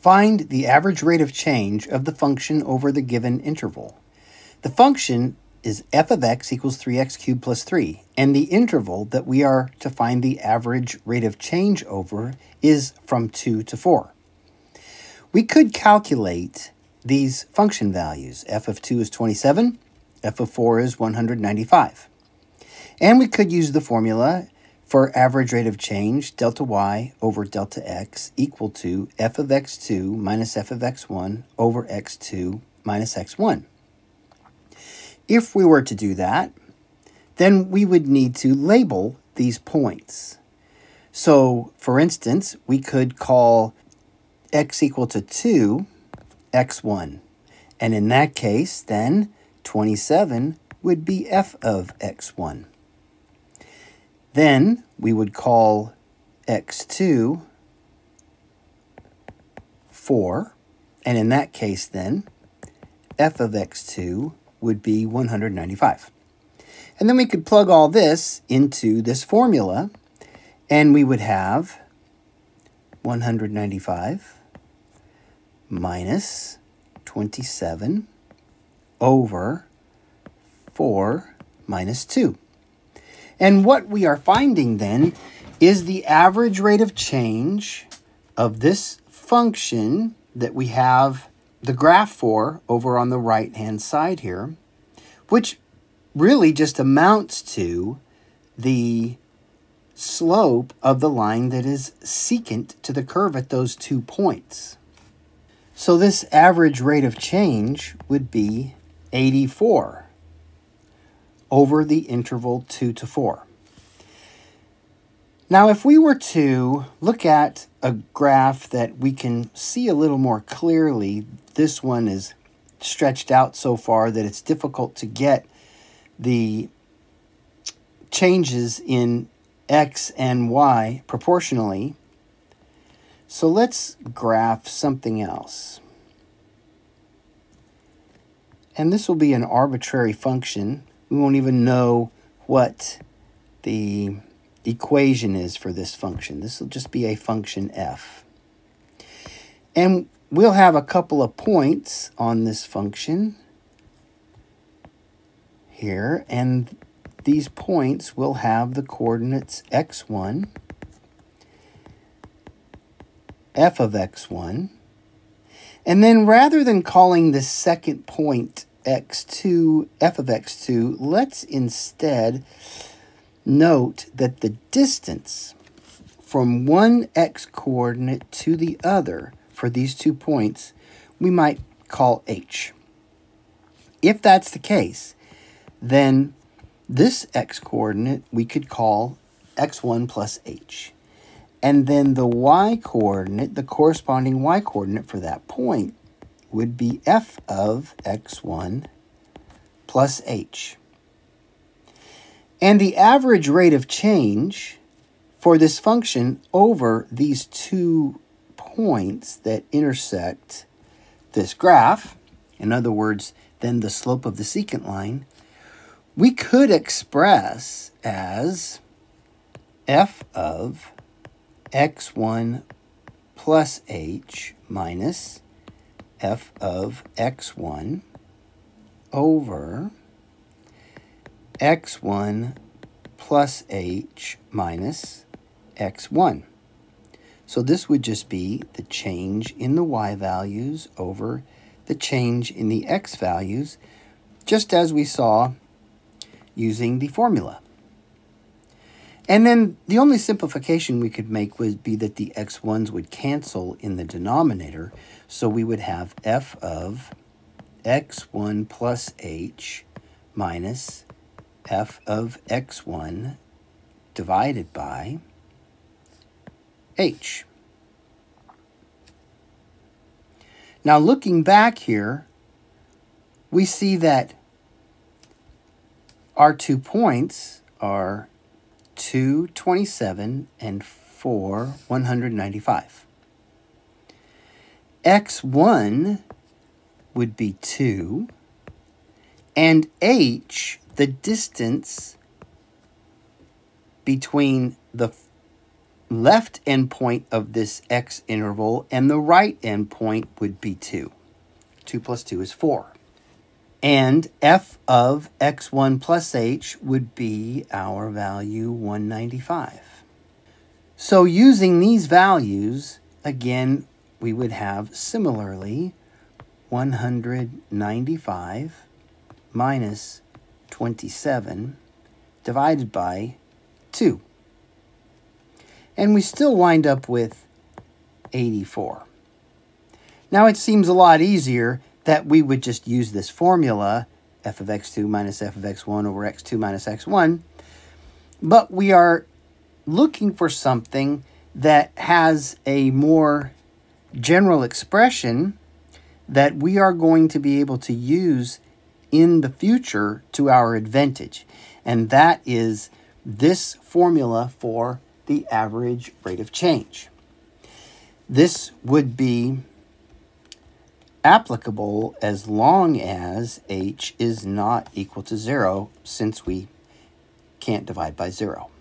Find the average rate of change of the function over the given interval. The function is f of x equals 3x cubed plus 3, and the interval that we are to find the average rate of change over is from 2 to 4. We could calculate these function values. F of 2 is 27, f of 4 is 195. And we could use the formula for average rate of change, delta y over delta x, equal to f of x2 minus f of x1 over x2 minus x1. If we were to do that, then we would need to label these points. So, for instance, we could call x equal to 2, x1. And in that case, then, 27 would be f of x1. Then we would call x2 4, and in that case then, f of x2 would be 195. And then we could plug all this into this formula, and we would have 195 minus 27 over 4 minus 2. And what we are finding then is the average rate of change of this function that we have the graph for over on the right-hand side here, which really just amounts to the slope of the line that is secant to the curve at those 2 points. So this average rate of change would be 84 over the interval 2 to 4. Now, if we were to look at a graph that we can see a little more clearly, this one is stretched out so far that it's difficult to get the changes in x and y proportionally. So let's graph something else. And this will be an arbitrary function. We won't even know what the equation is for this function. This will just be a function f. And we'll have a couple of points on this function here, and these points will have the coordinates x1, f of x1, and then rather than calling this second point x2, f of x2, let's instead note that the distance from one x coordinate to the other for these 2 points we might call h. If that's the case, then this x coordinate we could call x1 plus h. And then the y coordinate, the corresponding y coordinate for that point, would be f of x1 plus h. And the average rate of change for this function over these 2 points that intersect this graph, in other words, then the slope of the secant line, we could express as f of x1 plus h minus f of x1 over x1 plus h minus x1. So this would just be the change in the y values over the change in the x values, just as we saw using the formula. And then the only simplification we could make would be that the x1s would cancel in the denominator, so we would have f of x1 plus h minus f of x1 divided by h. Now looking back here, we see that our 2 points are 227 and 195. x1 would be 2, and h, the distance between the left endpoint of this x interval, and the right endpoint would be 2. 2 plus 2 is 4. And f of x1 plus h would be our value 195. So using these values, again, we would have similarly 195 minus 27 divided by 2. And we still wind up with 84. Now it seems a lot easier that we would just use this formula, f of x2 minus f of x1 over x2 minus x1, but we are looking for something that has a more general expression that we are going to be able to use in the future to our advantage. And that is this formula for the average rate of change. This would be applicable as long as h is not equal to 0, since we can't divide by 0.